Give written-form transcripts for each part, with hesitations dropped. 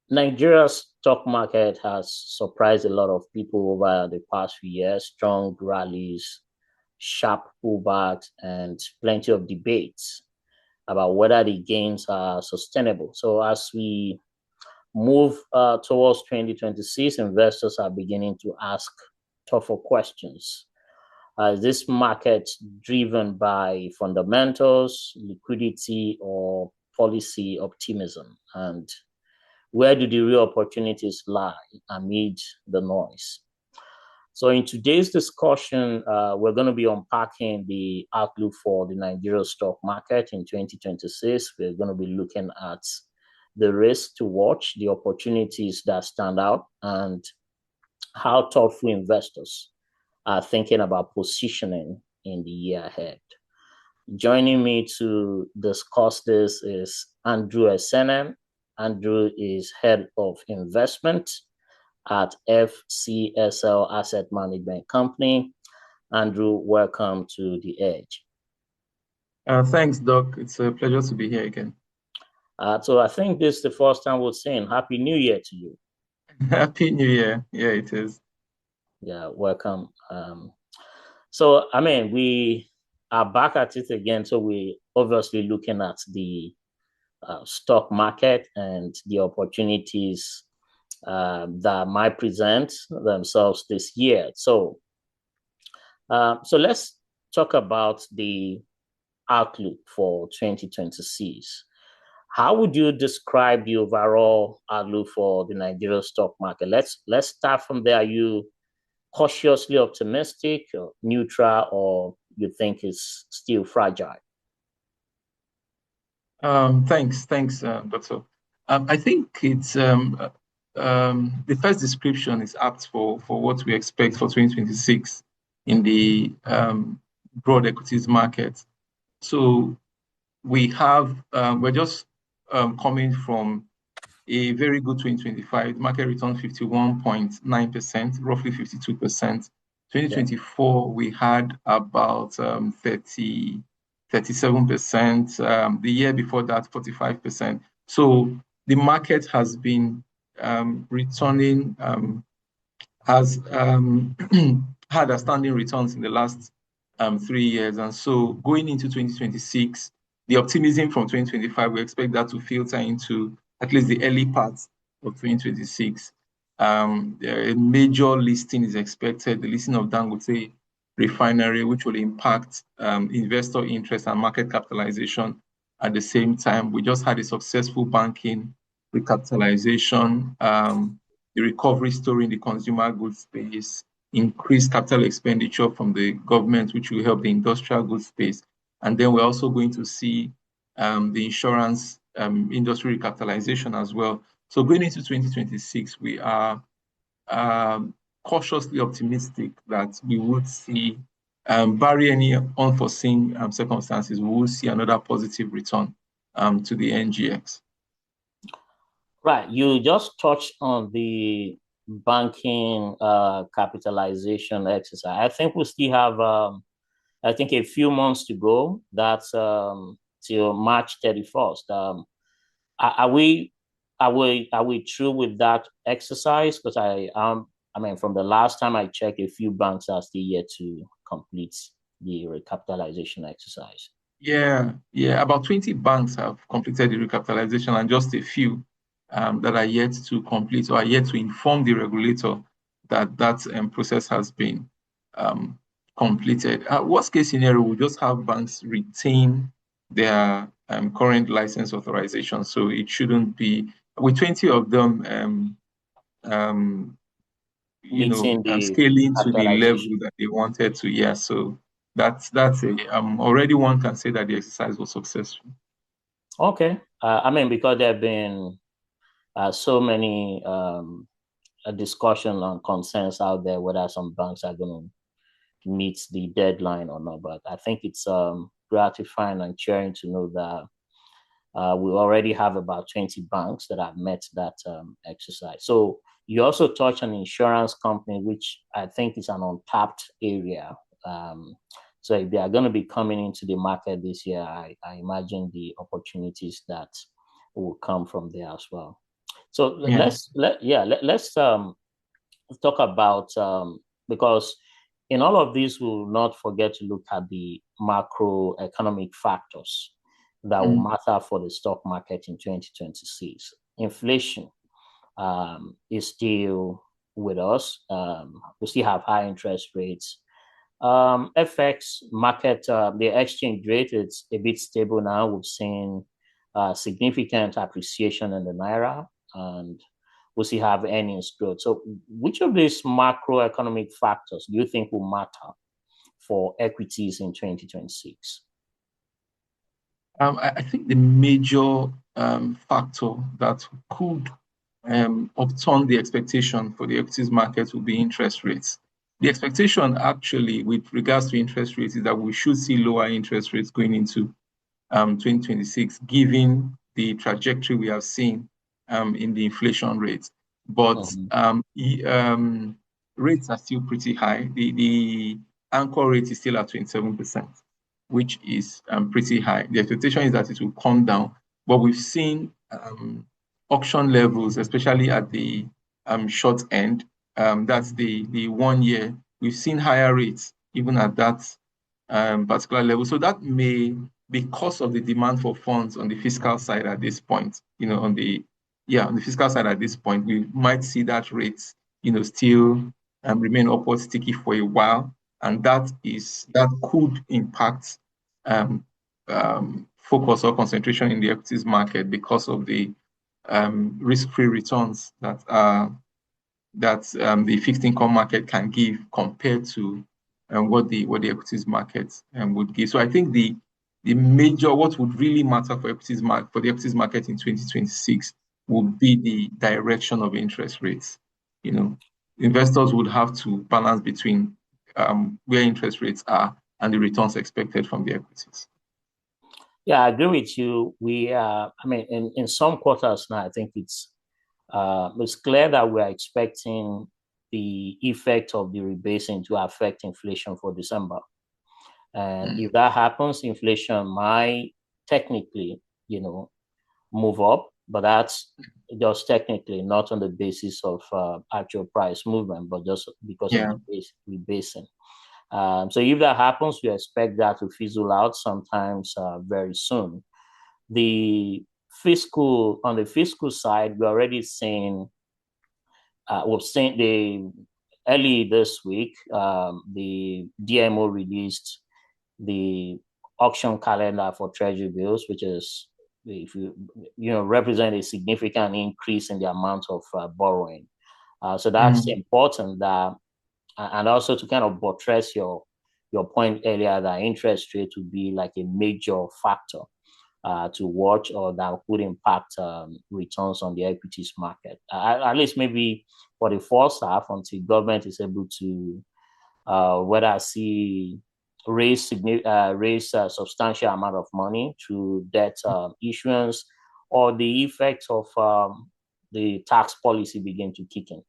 Nigeria's stock market has surprised a lot of people over the past few years. Strong rallies, sharp pullbacks, and plenty of debates about whether the gains are sustainable. So as we move towards 2026, investors are beginning to ask tougher questions. Is this market driven by fundamentals, liquidity, or policy optimism? And where do the real opportunities lie amid the noise? So in today's discussion, we're going to be unpacking the outlook for the Nigeria stock market in 2026. We're going to be looking at the risks to watch, the opportunities that stand out, and how thoughtful investors are thinking about positioning in the year ahead. Joining me to discuss this is Andrew Esenem. Andrew is head of investment at FCSL Asset Management Company. Andrew, welcome to The Edge. Thanks, Doc. It's a pleasure to be here again. So I think this is the first time we're saying Happy New Year to you. Happy New Year. Yeah, it is. Yeah, welcome. We are back at it again. So we obviously looking at the stock market and the opportunities that might present themselves this year. So let's talk about the outlook for 2026. How would you describe the overall outlook for the Nigerian stock market? Let's start from there. Are you cautiously optimistic, or neutral, or you think it's still fragile? Thanks, Doctor. I think it's the first description is apt for what we expect for 2026 in the broad equities market. So we're just coming from a very good 2025. Market return 51.9%, roughly 52%. 2024, we had about 37%. The year before that, 45%. So the market has been returning, has had outstanding returns in the last 3 years. And so going into 2026, the optimism from 2025, we expect that to filter into at least the early parts of 2026. A major listing is expected, the listing of Dangote refinery, which will impact investor interest and market capitalization at the same time. We just had a successful banking recapitalization, the recovery story in the consumer goods space, increased capital expenditure from the government, which will help the industrial goods space. And then we're also going to see the insurance industry recapitalization as well. So going into 2026, we are cautiously optimistic that we would see, barring any unforeseen circumstances, we will see another positive return to the NGX. Right. You just touched on the banking capitalization exercise. I think we still have, a few months to go. That's till March 31st. Are we through with that exercise? Because from the last time I checked, a few banks are still yet to complete the recapitalization exercise. Yeah. About 20 banks have completed the recapitalization, and just a few that are yet to complete or are yet to inform the regulator that process has been completed. Worst case scenario, we just have banks retain their current license authorization, so it shouldn't be with 20 of them scaling to the level that they wanted to. Yeah, so that's already one can say that the exercise was successful. Okay, because there have been so many discussion on concerns out there whether some banks are going to meet the deadline or not. But I think it's gratifying and cheering to know that we already have about 20 banks that have met that exercise. So you also touched on insurance company, which I think is an untapped area. So if they are going to be coming into the market this year, I imagine the opportunities that will come from there as well. So Yeah. let's talk about because in all of this, we'll not forget to look at the macroeconomic factors that will Mm. matter for the stock market in 2026. Inflation is still with us. We still have high interest rates. FX market, the exchange rate is a bit stable now. We've seen significant appreciation in the naira, and we still have earnings growth. So, which of these macroeconomic factors do you think will matter for equities in 2026? I think the major factor that could upturn the expectation for the equities market will be interest rates. The expectation actually with regards to interest rates is that we should see lower interest rates going into 2026, given the trajectory we have seen in the inflation rates. But Mhm. rates are still pretty high. The anchor rate is still at 27%, which is pretty high. The expectation is that it will come down, but we've seen auction levels, especially at the short end. That's the 1 year. We've seen higher rates even at that particular level. So that may, because of the demand for funds on the fiscal side at this point, on the fiscal side at this point, we might see that rates, still remain upward sticky for a while, and that could impact focus or concentration in the equities market because of the risk-free returns that the fixed income market can give compared to what the equities market would give. So I think the major what would really matter for the equities market in 2026 would be the direction of interest rates. You know, investors would have to balance between where interest rates are and the returns expected from the equities. Yeah, I agree with you. I mean, in some quarters now, I think it's clear that we're expecting the effect of the rebasing to affect inflation for December. And Mm. if that happens, inflation might technically, move up, but that's just technically not on the basis of actual price movement, but just because of Yeah. the rebasing. So if that happens, we expect that to fizzle out sometimes very soon. On the fiscal side, we're already seeing, we've seen early this week, the DMO released the auction calendar for treasury bills, which is, if represent a significant increase in the amount of borrowing. So that's Mm. important, that, and also to kind of buttress your point earlier, that interest rate would be like a major factor to watch, or that could impact returns on the equities market. At least maybe for the first half, until government is able to whether see raise a substantial amount of money through debt issuance, or the effect of the tax policy begin to kick in.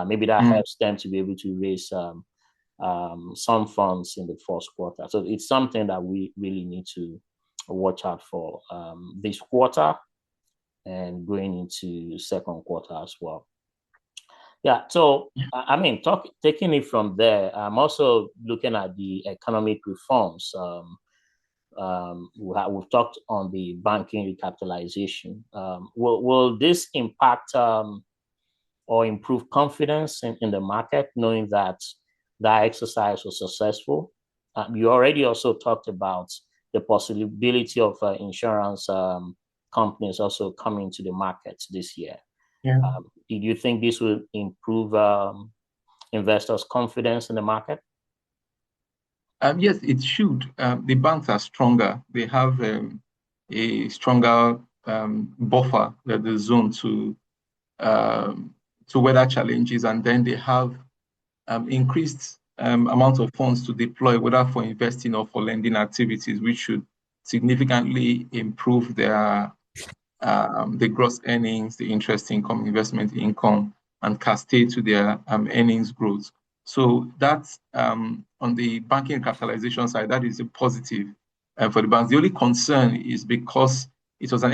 Maybe that Mm. helps them to be able to raise some funds in the first quarter. So it's something that we really need to watch out for this quarter and going into second quarter as well. Yeah, so I mean, taking it from there, I'm also looking at the economic reforms. We've talked on the banking recapitalization. Will this impact or improve confidence in the market, knowing that that exercise was successful? You already also talked about the possibility of insurance companies also coming to the market this year. Yeah. Do you think this will improve investors' confidence in the market? Yes, it should. The banks are stronger. They have a stronger buffer, the zone to weather challenges, and then they have increased amount of funds to deploy, whether for investing or for lending activities, which should significantly improve the gross earnings, the interest income, investment income, and cascade to their earnings growth. So that's on the banking capitalization side, that is a positive for the banks. The only concern is because it was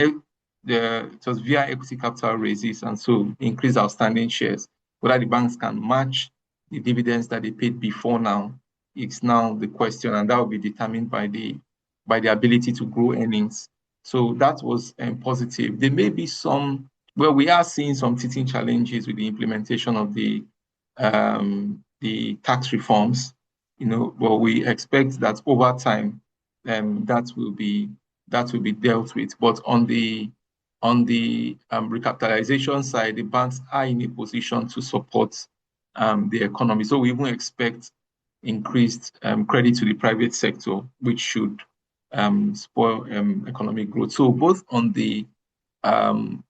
it was via equity capital raises, and so increased outstanding shares. Whether the banks can match the dividends that they paid before now, it's now the question, and that will be determined by the ability to grow earnings. So that was positive. There may be some, well, we are seeing some teething challenges with the implementation of the tax reforms. Well, we expect that over time, that will be dealt with. But on the recapitalization side, the banks are in a position to support the economy. So we even expect increased credit to the private sector, which should spoil economic growth. So both on um,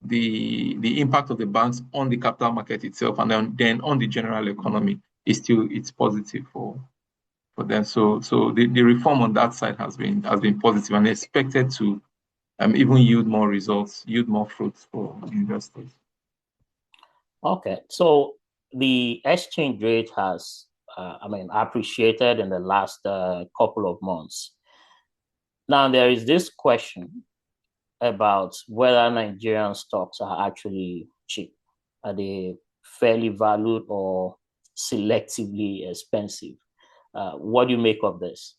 the impact of the banks on the capital market itself, and then on the general economy, it's positive for them. So the reform on that side has been positive and expected to even yield more results, yield more fruits for investors. Okay, so the exchange rate has, appreciated in the last couple of months. Now there is this question about whether Nigerian stocks are actually cheap. Are they fairly valued or selectively expensive? What do you make of this?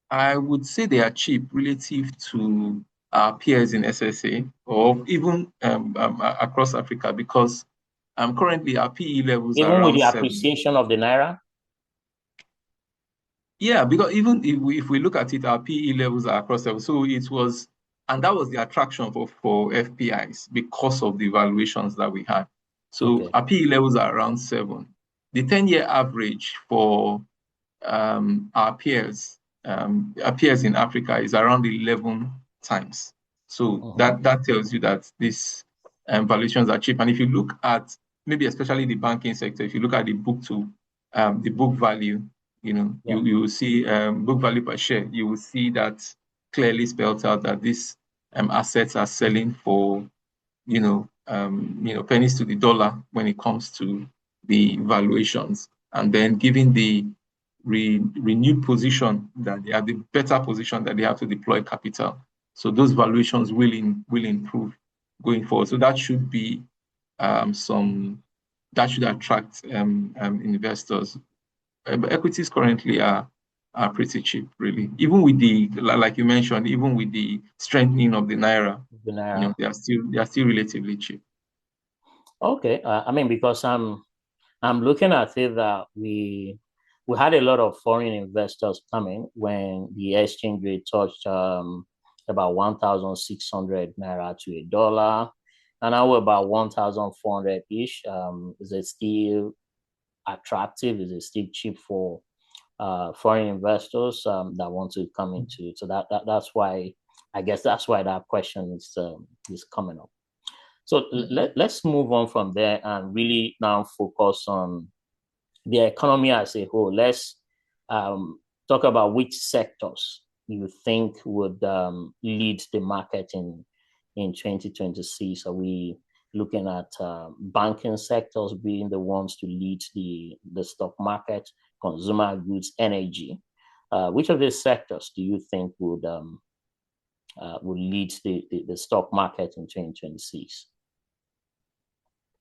I would say they are cheap relative to our peers in SSA or even across Africa, because currently our PE levels are Even with around the 7. appreciation of the naira? Yeah, because even if we look at it, our PE levels are across level. So it was, and that was the attraction for FPIs because of the valuations that we had. So Okay. our PE levels are around 7. The 10-year average for our peers in Africa is around 11 times. So that tells you that these valuations are cheap. And if you look at maybe especially the banking sector, if you look at the book value, you will see book value per share. You will see that clearly spelled out that these assets are selling for pennies to the dollar when it comes to the valuations, and then given the renewed position that they have, the better position that they have to deploy capital. So those valuations will improve going forward. So that should be that should attract investors. But equities currently are pretty cheap, really. Even with the, like you mentioned, even with the strengthening of the naira, The naira. they are still relatively cheap. Okay. Because I'm looking at it that we had a lot of foreign investors coming when the exchange rate touched about 1,600 naira to a dollar, and now we're about 1,400 ish. Is it still attractive? Is it still cheap for foreign investors that want to come into? So that's why, I guess that's why that question is coming up. So let's move on from there and really now focus on the economy as a whole. Let's talk about which sectors you think would lead the market in 2026. Are we looking at banking sectors being the ones to lead the stock market, consumer goods, energy? Which of these sectors do you think would lead the stock market in 2026?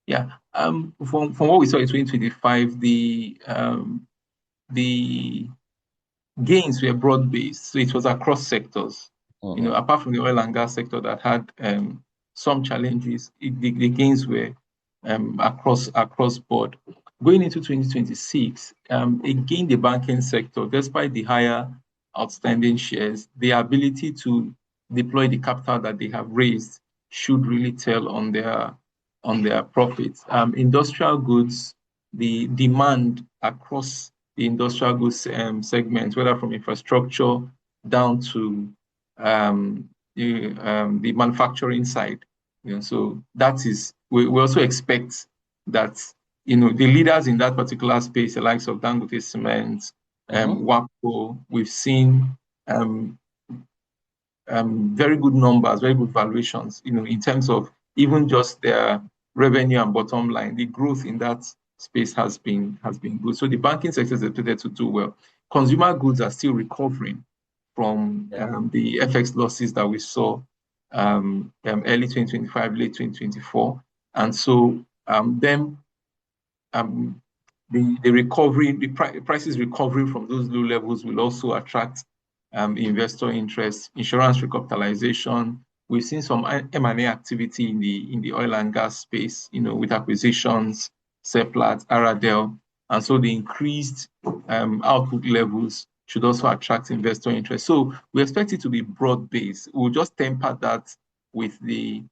Yeah. From what we saw in 2025, the gains were broad-based, so it was across sectors. Apart from the oil and gas sector that had some challenges, the gains were across board. Going into 2026, again, the banking sector, despite the higher outstanding shares, the ability to deploy the capital that they have raised should really tell on their profits. Industrial goods, the demand across the industrial goods segment, whether from infrastructure down to the manufacturing side. So that is, we also expect that the leaders in that particular space, the likes of Dangote Cement, WAPCO, we've seen very good numbers, very good valuations, in terms of even just their revenue and bottom line. The growth in that space has been good. So the banking sector is expected to do well. Consumer goods are still recovering from the FX losses that we saw early 2025, late 2024. And so them um, the recovery, prices recovery from those low levels will also attract investor interest, insurance recapitalization. We've seen some M&A activity in the oil and gas space, with acquisitions, Seplat, Aradel, and so the increased output levels should also attract investor interest. So we expect it to be broad based. We'll just temper that with the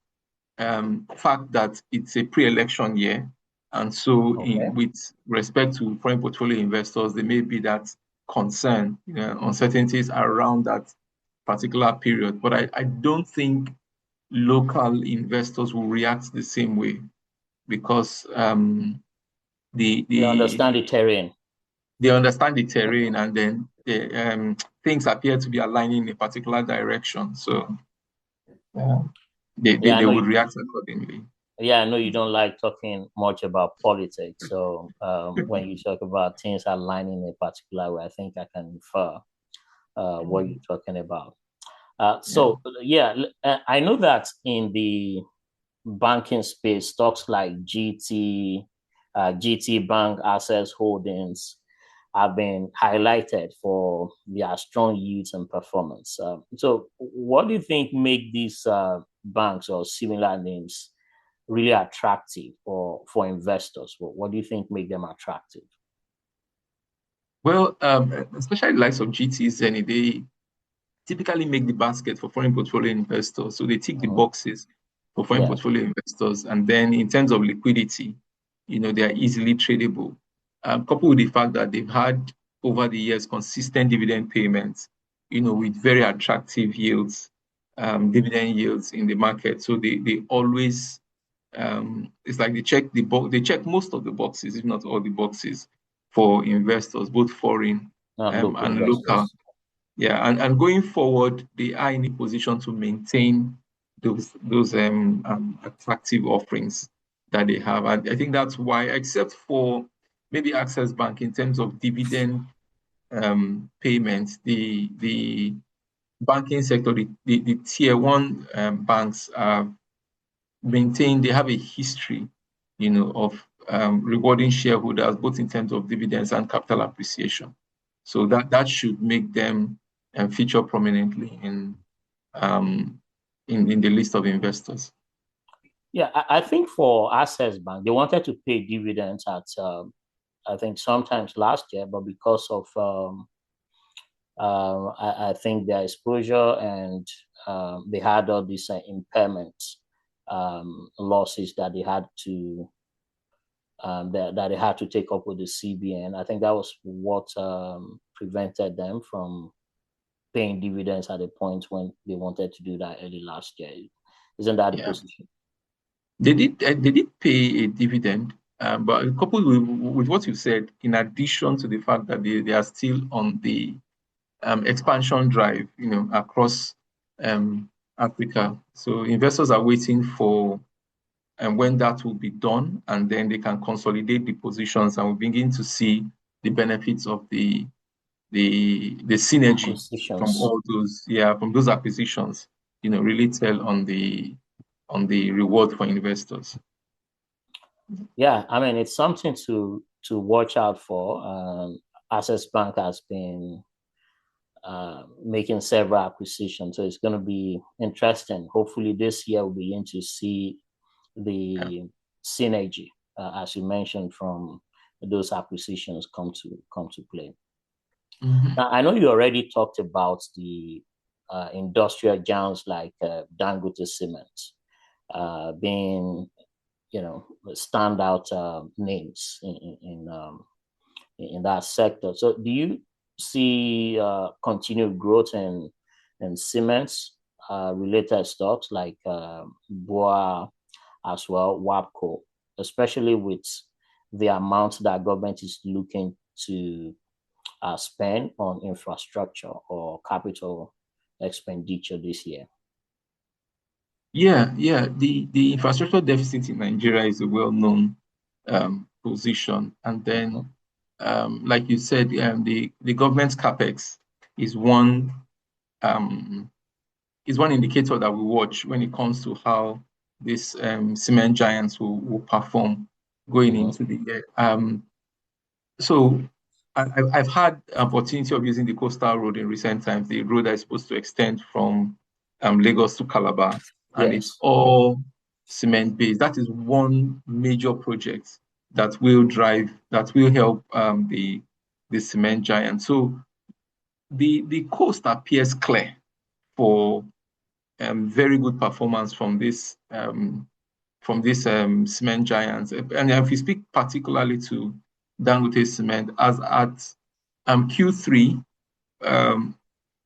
fact that it's a pre-election year, and so Okay. with respect to foreign portfolio investors, there may be that concern, uncertainties around that particular period. But I don't think local investors will react the same way because the They the understand the terrain. they understand the terrain, Okay. and then things appear to be aligning in a particular direction. So uh, Yeah, I they know. would react accordingly. Yeah, I know you don't like talking much about politics. So when you talk about things aligning in a particular way, I think I can infer what you're talking about. Yeah. I know that in the banking space, stocks like GT Bank, Access Holdings have been highlighted for their strong yields and performance. So, what do you think make these banks or similar names really attractive for investors? What do you think make them attractive? Well, especially the likes of GTs, and they typically make the basket for foreign portfolio investors. So they tick the Mhm. boxes for foreign Yeah, portfolio investors. And then in terms of liquidity, they are easily tradable. Coupled with the fact that they've had over the years consistent dividend payments, with very attractive yields, dividend yields in the market. So they always it's like they check most of the boxes, if not all the boxes, for investors, both foreign local and local. investors. Yeah, and going forward, they are in a position to maintain those attractive offerings that they have. And I think that's why, except for maybe Access Bank in terms of dividend payments, the banking sector, the tier one banks are maintain, they have a history, of rewarding shareholders, both in terms of dividends and capital appreciation. So that should make them feature prominently um, in the list of investors. Yeah, I think for Access Bank, they wanted to pay dividends at I think sometimes last year, but because of I think their exposure and they had all these impairment losses that they had to that they had to take up with the CBN. I think that was what prevented them from paying dividends at a point when they wanted to do that early last year. Isn't that the Yeah, position? they did pay a dividend, but coupled with what you said, in addition to the fact that they are still on the expansion drive, across Africa. So investors are waiting for and when that will be done, and then they can consolidate the positions, and we begin to see the benefits of the synergy from Acquisitions. all those, yeah, from those acquisitions, really tell on the reward for investors. Yeah, I mean it's something to watch out for. Access Bank has been making several acquisitions, so it's going to be interesting. Hopefully, this year we'll begin to see Yeah. the synergy, as you mentioned, from those acquisitions come to play. Mhm. Now, I know you already talked about the industrial giants like Dangote Cement being, standout names in that sector. So, do you see continued growth in cements related stocks like BOA as well, WAPCO, especially with the amount that government is looking to spend on infrastructure or capital expenditure this year? Yeah. The infrastructure deficit in Nigeria is a well-known position, and Mhm. then, like you said, the government's capex is one um, is one indicator that we watch when it comes to how these cement giants will perform going Mm-hmm. into the year. So I've had opportunity of using the coastal road in recent times, the road that is supposed to extend from Lagos to Calabar, and it's Yes. all cement based. That is one major project that will help the cement giant. So the coast appears clear for very good performance from these cement giants. And if we speak particularly to Dangote Cement, as at Q3, um,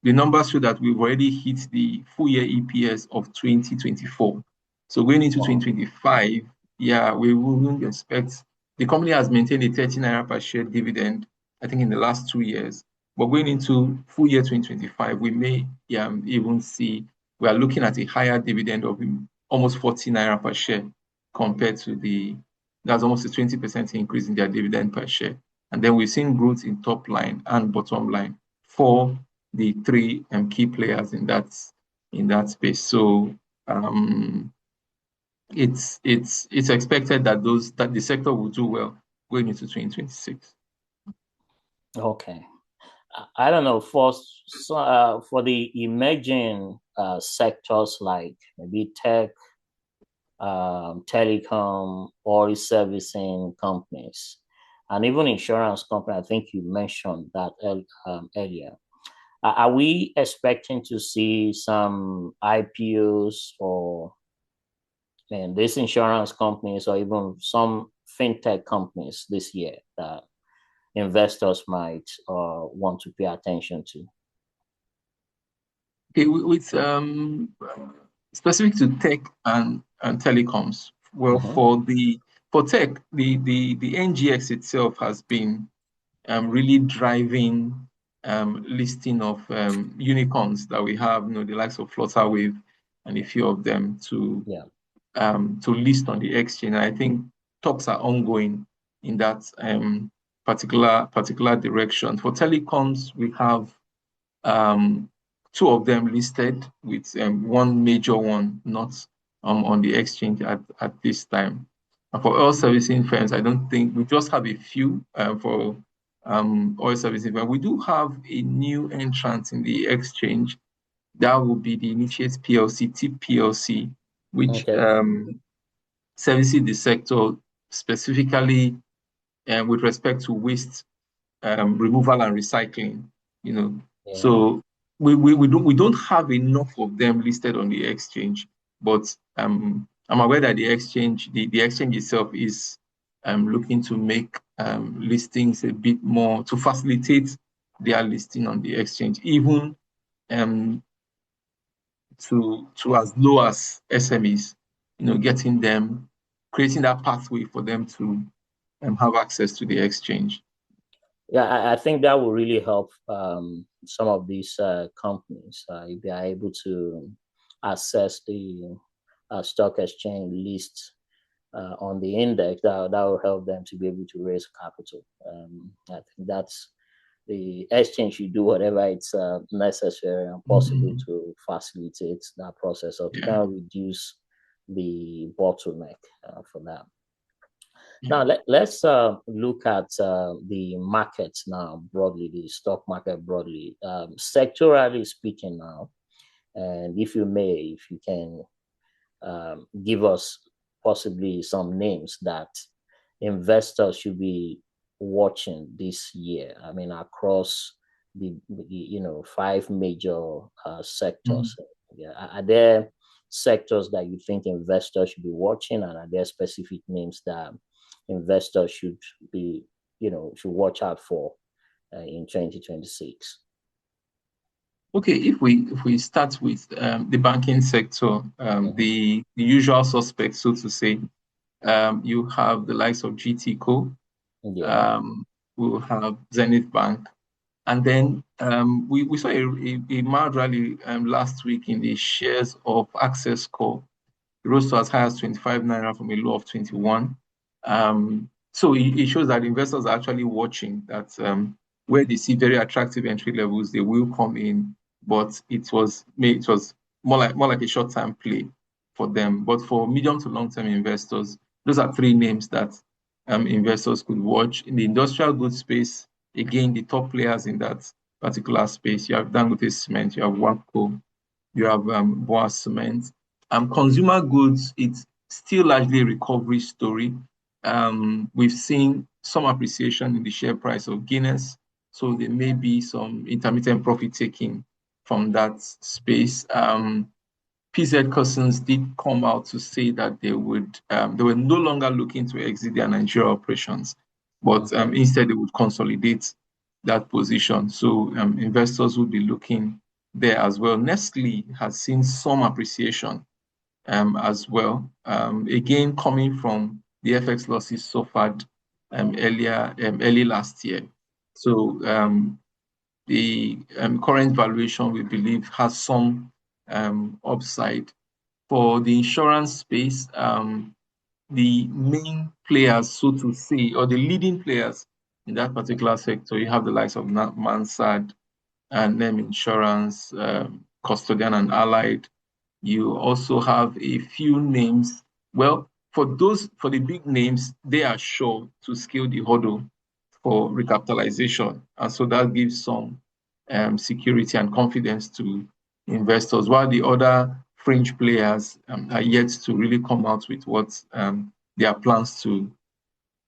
the numbers show that we've already hit the full year EPS of 2024. So going into Wow. 2025, yeah, we wouldn't expect the company has maintained a 30 naira per share dividend, I think, in the last 2 years. But going into full year 2025, we may even see we are looking at a higher dividend of almost 40 naira per share compared to that's almost a 20% increase in their dividend per share. And then we've seen growth in top line and bottom line for the three key players in that space. So it's expected that the sector will do well going into 2026. Okay. I don't know for the emerging sectors like maybe tech, telecom, oil servicing companies, and even insurance company. I think you mentioned that earlier. Are we expecting to see some IPOs or these insurance companies or even some fintech companies this year that investors might want to pay attention to? Okay, with specific to tech and telecoms, well, Mm-hmm. for tech, the NGX itself has been really driving listing of unicorns that we have, the likes of Flutterwave and a few of them Yeah. to list on the exchange. And I think talks are ongoing in that particular direction. For telecoms, we have um, two of them listed with one major one not on the exchange at this time. And for oil servicing firms, I don't think we just have a few for oil servicing firms. We do have a new entrant in the exchange. That will be the Initiate PLC, TIP PLC, which Okay. services the sector specifically with respect to waste removal and recycling. You know, Yeah. so we don't have enough of them listed on the exchange, but I'm aware that the exchange itself is looking to make listings a bit more to facilitate their listing on the exchange, even um, to as low as SMEs, getting them, creating that pathway for them to have access to the exchange. Yeah, I think that will really help some of these companies if they are able to access the stock exchange list on the index. That will help them to be able to raise capital. I think that's the exchange should do whatever it's necessary and possible Mhm. to facilitate that process or to Yeah. kind of reduce the bottleneck for that. Yeah. Now, let's look at the markets now broadly, the stock market broadly, sectorally speaking now. And if you may, if you can give us possibly some names that investors should be watching this year. I mean, across the five major Mhm. sectors. Yeah, are there sectors that you think investors should be watching, and are there specific names that investors should watch out for in 2026? Okay, if we start with the banking sector, Mm-hmm. the usual suspects, so to say, you have the likes of GTCO, Yeah. um, we will have Zenith Bank, and then we saw a mild rally last week in the shares of Access Core. It rose to as high as 25 naira from a low of 21. So it shows that investors are actually watching that where they see very attractive entry levels, they will come in. But it was more like a short-term play for them. But for medium to long-term investors, those are three names that investors could watch. In the industrial goods space, again, the top players in that particular space, you have Dangote Cement, you have WAPCO, you have Boa Cement. Consumer goods, it's still largely a recovery story. We've seen some appreciation in the share price of Guinness, so there may be some intermittent profit taking from that space. PZ Cussons did come out to say that they were no longer looking to exit their Nigeria operations, but Okay. instead they would consolidate that position. So investors would be looking there as well. Nestle has seen some appreciation as well. Again, coming from the FX losses suffered early last year. So the current valuation, we believe, has some upside. For the insurance space, the main players, so to say, or the leading players in that particular sector, you have the likes of Mansard and NEM Insurance, Custodian and Allied. You also have a few names. Well, for the big names, they are sure to scale the hurdle for recapitalization. And so that gives some security and confidence to investors, while the other fringe players are yet to really come out with what their plans to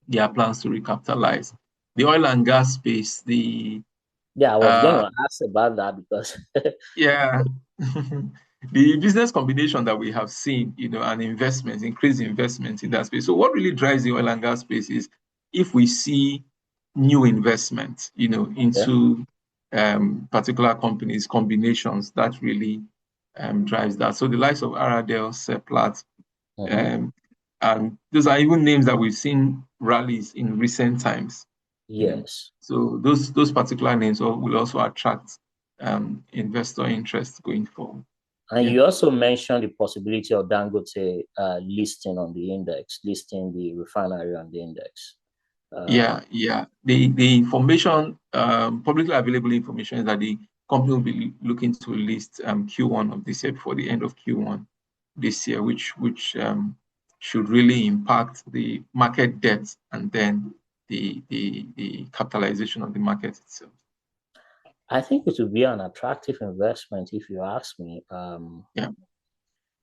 recapitalize. The oil and gas space, Yeah, I was going uh, to ask about that because yeah. The business combination that we have seen, and investments, increased investments in that space. So what really drives the oil and gas space is if we see new investment, okay. into particular companies, combinations, that really drives that. So the likes of Aradel, Seplat, Mm-hmm. um, and those are even names that we've seen rallies in recent times, you know. Yes. So those particular names will also attract investor interest going forward. And Yeah. you also mentioned the possibility of Dangote listing on the index, listing the refinery on the index. Uh, Yeah. The information, publicly available information, is that the company will be looking to list Q1 of this year, before the end of Q1 this year, which should really impact the market depth and then the capitalization of the market itself. I think it would be an attractive investment if you ask me. Yeah,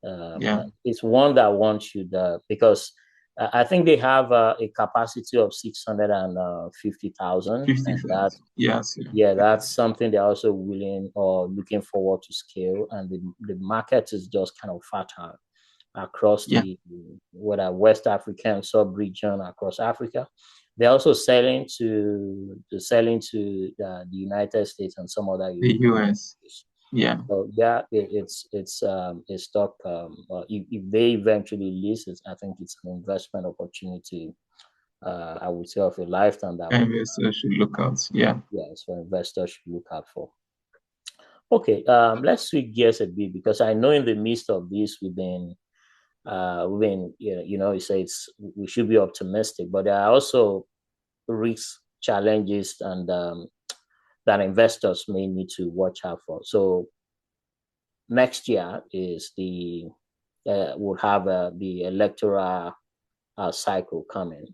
yeah, It's one that one should because I think they have a capacity of 650,000, and that 50,000. Yes, yeah, yeah, that's something they're also willing or looking forward to scale, and the market is just kind of fertile across yeah. the whether West African sub-region across Africa. They're also selling to the United States and some other The European US. countries. Yeah, So yeah, it's a stock. If they eventually list it, I think it's an investment opportunity. I would say of a lifetime that would investors should look out. Yeah, yes, for investors should look out for. Okay, let's switch gears a bit because I know in the midst of this we've been you say we should be optimistic, but there are also risks, challenges, and that investors may need to watch out for. So next year is the we'll have the electoral cycle coming.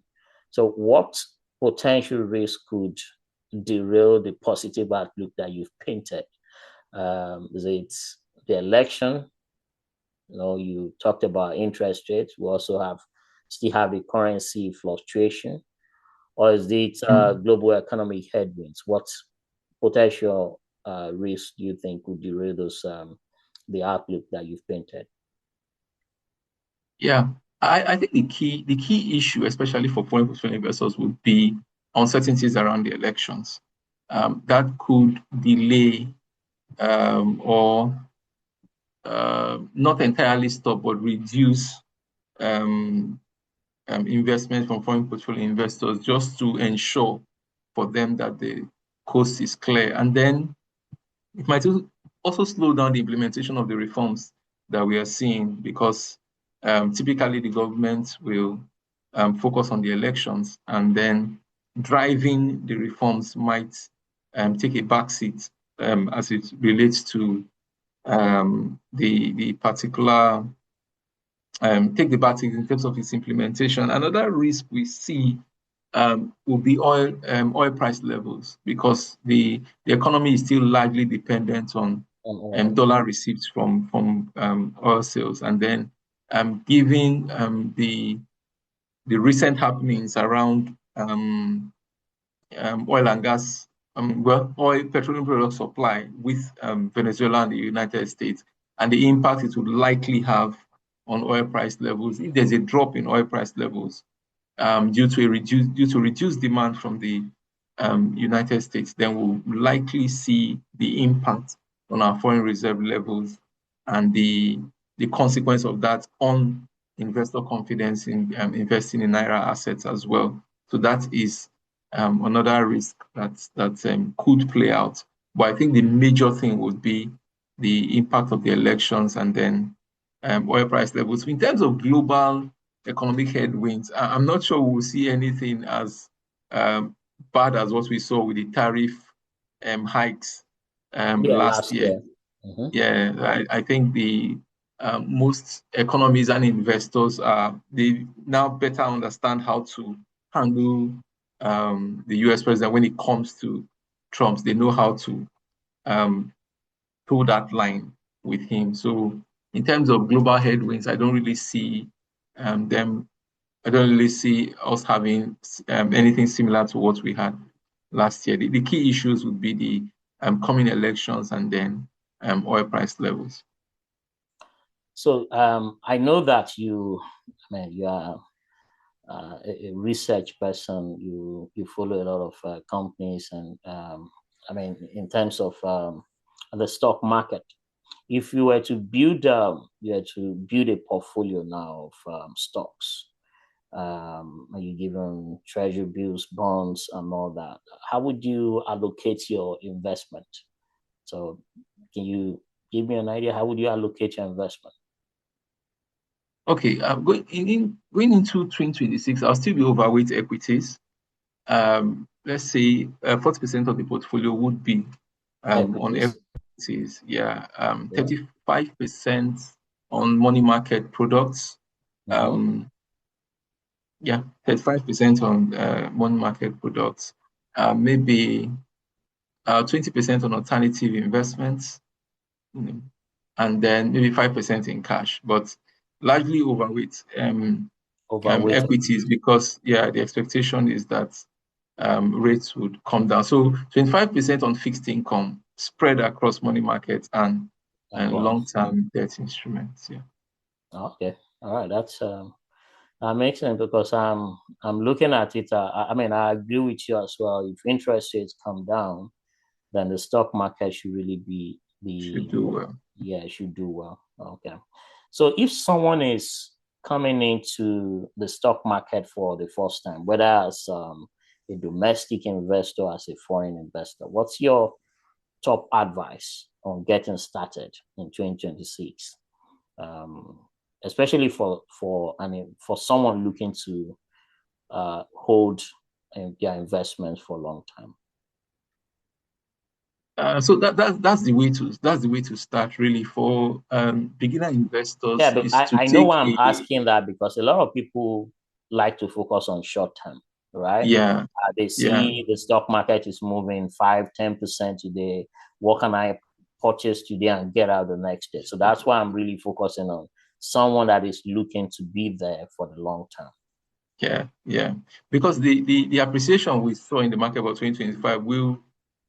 So what potential risk could derail the positive outlook that you've painted? Is it the election? You talked about interest rates. We also still have the currency fluctuation, or is it mm. global economic headwinds? What potential risks do you think could derail the outlook that you've painted? Yeah. I think the key issue, especially for foreign portfolio investors, would be uncertainties around the elections. That could delay or not entirely stop, but reduce um, investment from foreign portfolio investors, just to ensure for them that the coast is clear. And then it might also slow down the implementation of the reforms that we are seeing, because typically the government will focus on the elections, and then driving the reforms might take a backseat as it relates to the particular take the batik in terms of its implementation. Another risk we see will be oil price levels because the economy is still largely dependent on Oil. dollar receipts from oil sales, and then given the recent happenings around oil and gas, petroleum product supply with Venezuela and the United States, and the impact it would likely have on oil price levels. If there's a drop in oil price levels due to reduced demand from the United States, then we'll likely see the impact on our foreign reserve levels and the consequence of that on investor confidence in investing in naira assets as well. So that is another risk that could play out. But I think the major thing would be the impact of the elections and then oil price levels. In terms of global economic headwinds, I'm not sure we'll see anything as bad as what we saw with the tariff hikes Yeah, last last year. year. Mm-hmm. Yeah, I think the most economies and investors they now better understand how to handle the U.S. president when it comes to Trump. They know how to um, toe that line with him. So in terms of global headwinds, I don't really see them. I don't really see us having anything similar to what we had last year. The key issues would be the coming elections and then oil price levels. So I know that you are a research person. You follow a lot of companies, and in terms of the stock market. If you were to build a portfolio now of stocks, you given treasury bills, bonds, and all that, how would you allocate your investment? So, can you give me an idea? How would you allocate your investment? Okay, going into 2026, I'll still be overweight equities. Let's say 40% of the portfolio would be on Equities. equities. Yeah, Yeah. 35% on money market products. Mm-hmm. Um, yeah, 35% on money market products. Maybe 20% on alternative investments, you know, and then maybe 5% in cash, but largely overweight Overweight equities because, yeah, the expectation is that rates would come down. So 25% on fixed income spread across money markets and and bonds. long-term debt instruments. Yeah. Okay. All right. That makes sense because I'm looking at it. I agree with you as well. If interest rates come down, then the stock market should really Should be do well. yeah, it should do well. Okay. So if someone is coming into the stock market for the first time, whether as a domestic investor, as a foreign investor, what's your top advice on getting started in 2026? Um, Especially for someone looking to hold their investments for a long time. So that's the way to start really for beginner Yeah, investors but is to I know take why I'm a asking that because a lot of people like to focus on short term, right? yeah, They yeah, see the stock market is moving 5-10% today. What can I purchase today and get out the next day? So that's why I'm really focusing on someone that is looking to be there for the long term. yeah. Because the appreciation we saw in the market for 2025 will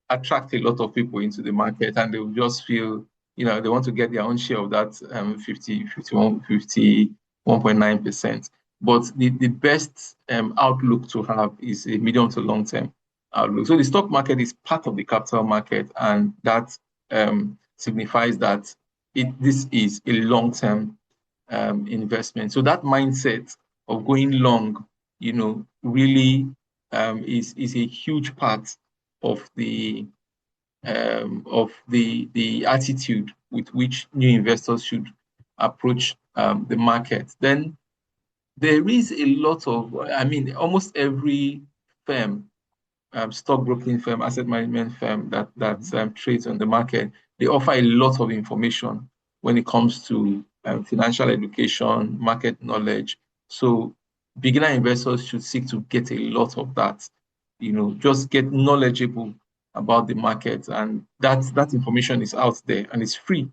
attract a lot of people into the market and they'll just feel, they want to get their own share of that 51.9%. But the best outlook to have is a medium to long term outlook. So the stock market is part of the capital market, and that signifies that this is a long term investment. So that mindset of going long, really is a huge part of the attitude with which new investors should approach the market. Then there is a lot of, almost every firm, stockbroking firm, asset management firm that Mhm. trades on the market they offer a lot of information when it comes to financial education, market knowledge. So beginner investors should seek to get a lot of that, just get knowledgeable about the market. And that information is out there and it's free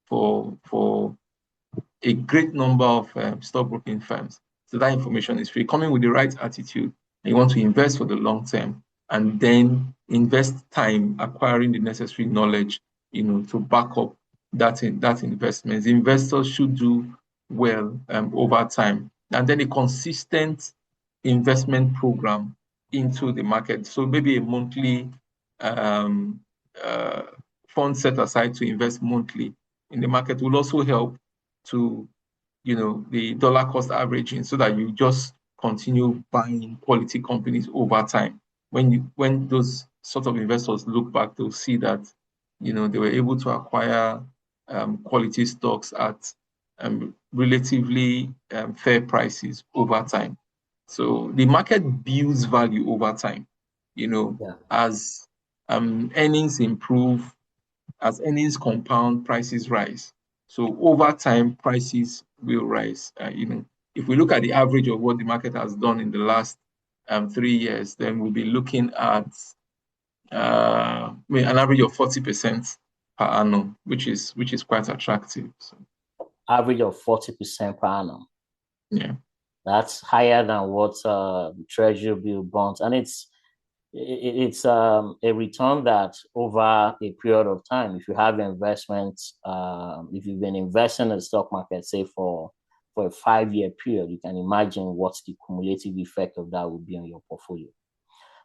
for a great number of stockbroking firms. So that information is free. Coming with the right attitude, and you want to invest for the long term, and then invest time acquiring the necessary knowledge, to back up that investment. Investors should do well over time, and then a consistent investment program into the market. So maybe a monthly um, uh, fund set aside to invest monthly in the market will also help to the dollar cost averaging so that you just continue buying quality companies over time. When those sort of investors look back, they'll see that they were able to acquire quality stocks at relatively fair prices over time. So the market builds value over time, Yeah. as earnings improve, as earnings compound, prices rise. So over time, prices will rise. If we look at the average of what the market has done in the last 3 years, then we'll be looking at an average of 40% per annum, which is quite attractive. So, Average of 40% per annum. yeah. That's higher than what Treasury bill bonds, and it's a return that over a period of time, if you have investments, if you've been investing in the stock market, say for a 5-year period, you can imagine what the cumulative effect of that would be on your portfolio.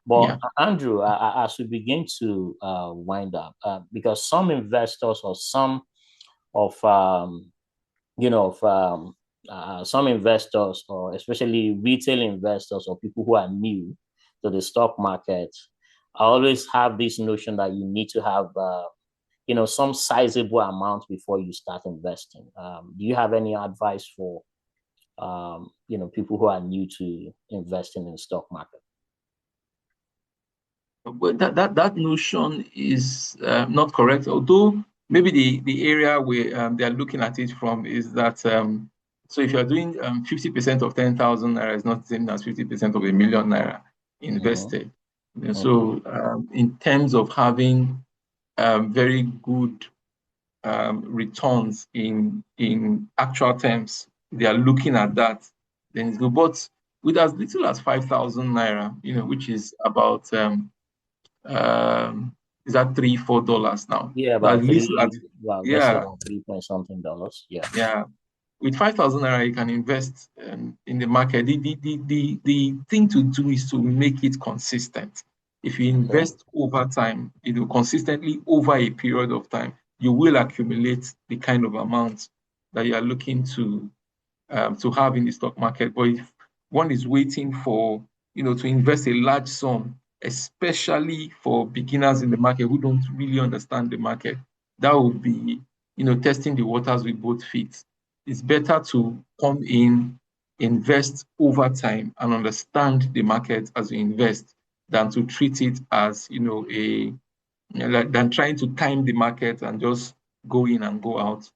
But Yeah. Andrew, as we begin to wind up, because some investors or some of of some investors, or especially retail investors or people who are new to the stock market, I always have this notion that you need to have, some sizable amount before you start investing. Do you have any advice for, people who are new to investing in the stock market? But that notion is not correct. Although maybe the area where they are looking at it from is that so if you are doing 50% of 10,000 naira is not the same as 50% of a million naira Mm-hmm. invested. Okay. So in terms of having very good returns in actual terms, they are looking at that. Then it's good. But with as little as 5,000 naira, which is about um, is that $3-4 now? Yeah, So at about least at three, well, let's say yeah, about 3 point something dollars. Yeah. yeah. With 5,000 naira, you can invest in the market. The thing to do is to make it consistent. If you Okay. invest over time, consistently over a period of time, you will accumulate the kind of amount that you are looking to have in the stock market. But if one is waiting for, to invest a large sum, especially for beginners in the market who don't really understand the market, that would be, testing the waters with both feet. It's better to come in, invest over time, and understand the market as you invest than to treat it as, than trying to time the market and just go in and go out.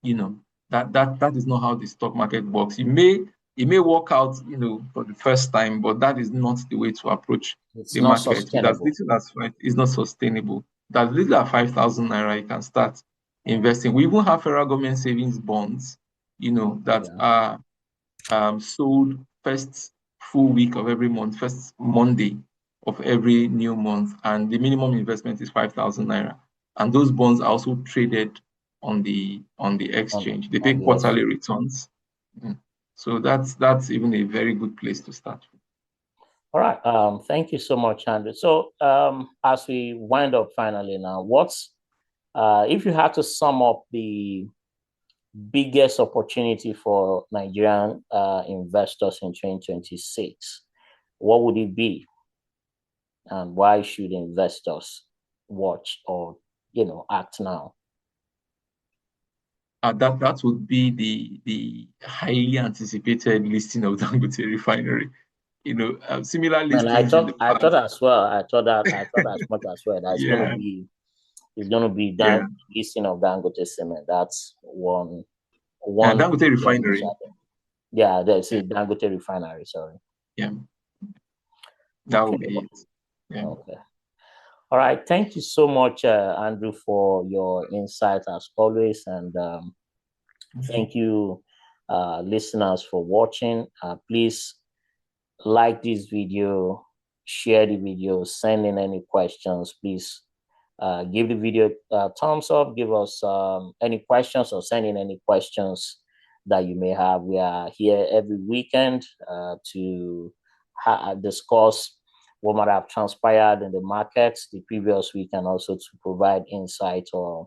you know that is not how the stock market works. It may work out, for the first time, but that is not the way to approach It's the not market. With as sustainable. little as five, it's not sustainable. That little as 5,000 naira, you can start investing. We even have federal government savings bonds, that Yeah. are sold first full week of every month, first Monday of every new month, and the minimum investment is 5,000 naira. And those bonds are also traded on the On exchange. They pay on the quarterly exchange. returns. Mm. So that's even a very good place to start. All right. Thank you so much, Andrew. So, as we wind up finally now, what's if you had to sum up the biggest opportunity for Nigerian investors in 2026, what would it be, and why should investors watch or act now? That would be the highly anticipated listing of Dangote refinery. Similar And listings in the I thought past. as well. I thought as much as well. That it's going to Yeah, be It's going to be Yeah. that listing of Dangote cement. That's one Dangote refinery. Yeah, that's it. Dangote refinery. Sorry. Yeah, that Okay. would be it. Yeah. Okay. All right. Thank you so much, Andrew, for your insight as always, and thank you, listeners, for watching. Please like this video, share the video, send in any questions. Please give the video a thumbs up, give us any questions or send in any questions that you may have. We are here every weekend to discuss what might have transpired in the markets the previous week and also to provide insight or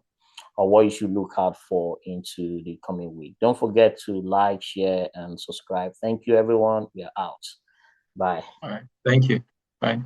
what you should look out for into the coming week. Don't forget to like, share, and subscribe. Thank you, everyone. We are out. Bye. All right. Thank you. Bye.